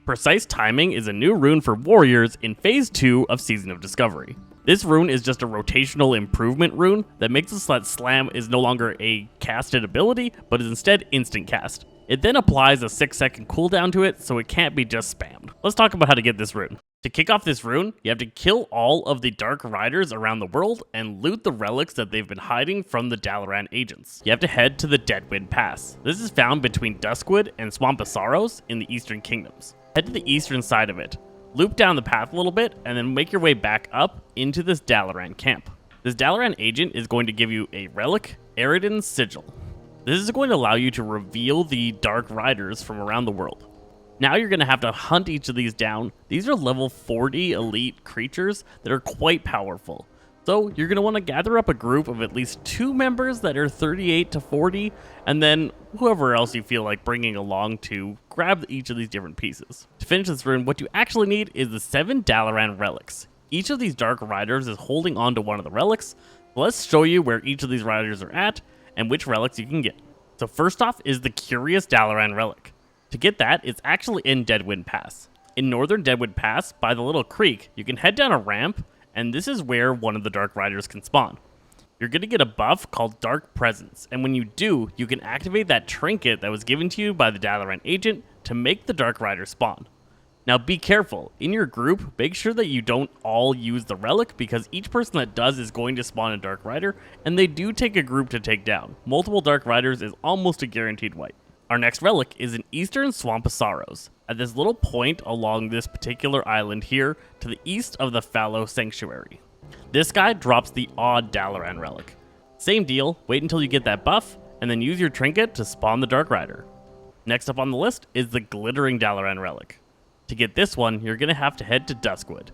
Precise Timing is a new rune for warriors in Phase 2 of Season of Discovery. This rune is just a rotational improvement rune that makes it so that Slam is no longer a casted ability, but is instead instant cast. It then applies a 6-second cooldown to it, so it can't be just spammed. Let's talk about how to get this rune. To kick off this rune, you have to kill all of the Dark Riders around the world and loot the relics that they've been hiding from the Dalaran agents. You have to head to the Deadwind Pass. This is found between Duskwood and Swamp of Sorrows in the Eastern Kingdoms. Head to the eastern side of it, loop down the path a little bit, and then make your way back up into this Dalaran camp. This Dalaran agent is going to give you a Relic, Eridan's Sigil. This is going to allow you to reveal the Dark Riders from around the world. Now you're going to have to hunt each of these down. These are level 40 elite creatures that are quite powerful. So you're going to want to gather up a group of at least 2 members that are 38 to 40, and then whoever else you feel like bringing along to grab each of these different pieces. To finish this rune, what you actually need is the 7 Dalaran relics. Each of these Dark Riders is holding on to one of the relics. Let's show you where each of these riders are at and which relics you can get. So first off is the Curious Dalaran relic. To get that, it's actually in Deadwind Pass. In northern Deadwind Pass, by the little creek, you can head down a ramp, and this is where one of the Dark Riders can spawn. You're going to get a buff called Dark Presence, and when you do, you can activate that trinket that was given to you by the Dalaran agent to make the Dark Rider spawn. Now be careful, in your group, make sure that you don't all use the relic, because each person that does is going to spawn a Dark Rider, and they do take a group to take down. Multiple Dark Riders is almost a guaranteed wipe. Our next relic is in Eastern Swamp of Sorrows, at this little point along this particular island here to the east of the Fallow Sanctuary. This guy drops the Odd Dalaran relic. Same deal, wait until you get that buff, and then use your trinket to spawn the Dark Rider. Next up on the list is the Glimmering Dalaran relic. To get this one, you're going to have to head to Duskwood.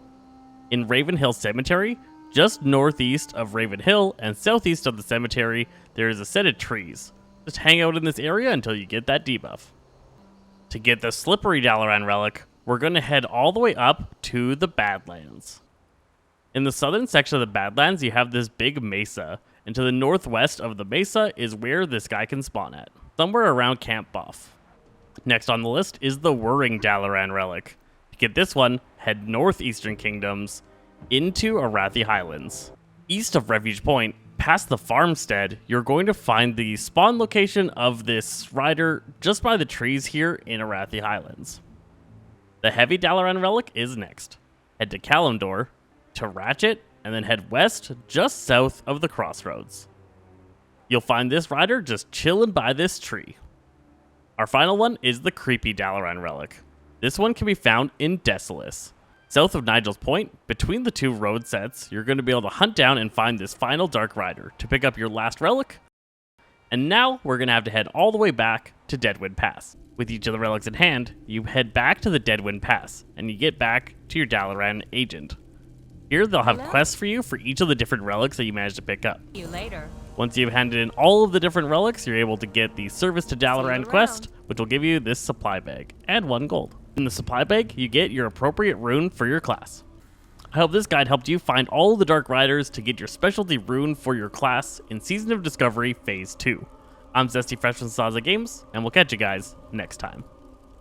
In Ravenhill Cemetery, just northeast of Ravenhill and southeast of the cemetery, there is a set of trees. Just hang out in this area until you get that debuff. To get the Slippery Dalaran relic, we're going to head all the way up to the Badlands. In the southern section of the Badlands, you have this big mesa, and to the northwest of the mesa is where this guy can spawn at, somewhere around Camp Buff. Next on the list is the Whirrling Dalaran relic. To get this one, head northeastern kingdoms into Arathi Highlands. East of Refuge Point, past the farmstead, you're going to find the spawn location of this rider just by the trees here in Arathi Highlands. The Heavy Dalaran relic is next. Head to Kalimdor, to Ratchet, and then head west just south of the crossroads. You'll find this rider just chilling by this tree. Our final one is the Creepy Dalaran relic. This one can be found in Desolace. South of Nigel's Point, between the 2 road sets, you're going to be able to hunt down and find this final Dark Rider to pick up your last relic. And now we're going to have to head all the way back to Deadwind Pass. With each of the relics in hand, you head back to the Deadwind Pass, and you get back to your Dalaran agent. Here they'll have quests for you for each of the different relics that you managed to pick up. See you later. Once you've handed in all of the different relics, you're able to get the Service to Dalaran quest, which will give you this supply bag, and 1 gold. In the supply bag, you get your appropriate rune for your class. I hope this guide helped you find all of the Dark Riders to get your specialty rune for your class in Season of Discovery Phase 2. I'm Zesty Fresh from Saza Games, and we'll catch you guys next time.